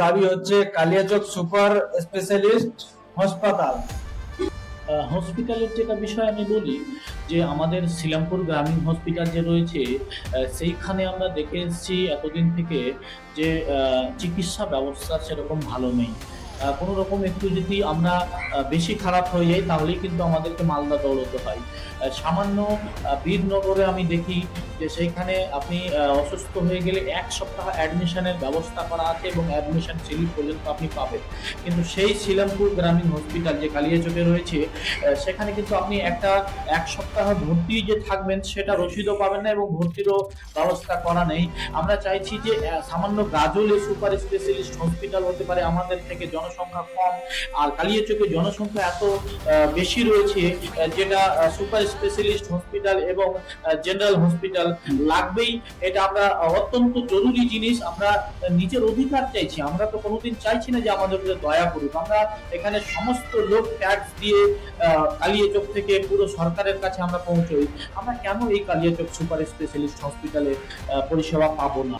দাবি হচ্ছে Kaliachak super specialist হাসপাতাল। হসপিটালের যেটা বিষয় আমি বলি যে আমাদের শিলামপুর গ্রামীণ হসপিটাল যে রয়েছে, সেইখানে আমরা দেখে এসেছি এতদিন থেকে যে চিকিৎসা ব্যবস্থা সেরকম ভালো নেই। কোনো রকম একটু যদি আমরা বেশি খারাপ হয়ে যাই তাহলেই কিন্তু আমাদেরকে মালদা দৌড়তে হয়। সামান্য বীরনগরে আমি দেখি যে সেইখানে আপনি অসুস্থ হয়ে গেলে 1 সপ্তাহ অ্যাডমিশনের ব্যবস্থা করা আছে এবং অ্যাডমিশন স্লিপ পর্যন্ত আপনি পাবেন। কিন্তু সেই শিলামপুর গ্রামীণ হসপিটাল যে কালিয়াচকে রয়েছে, সেখানে কিন্তু আপনি 1 সপ্তাহ ভর্তি যে থাকবেন সেটা রসিদও পাবেন না এবং ভর্তিরও ব্যবস্থা করা নেই। আমরা চাইছি যে সামান্য গাজলে সুপার স্পেশালিস্ট হসপিটাল হতে পারে, আমাদের থেকে জনসংখ্যা কম আর কালিয়াচকে জনসংখ্যা এত বেশি রয়েছে, যেটা সুপার স্পেশালিস্ট হসপিটাল এবং জেনারেল হসপিটাল লাগবেই। এটা আমরা অত্যন্ত জরুরি জিনিস। আমরা নিজের অধিকার চাইছি, আমরা তো কোনোদিন চাইছি না যে আমাদের উপরে দয়া করুক। আমরা এখানে সমস্ত লোক ট্যাক্স দিয়ে কালিয়াচক থেকে পুরো সরকারের কাছে আমরা পৌঁছই। আমরা কেন এই কালিয়াচক সুপার স্পেশালিস্ট হসপিটালে পরিষেবা পাবো না?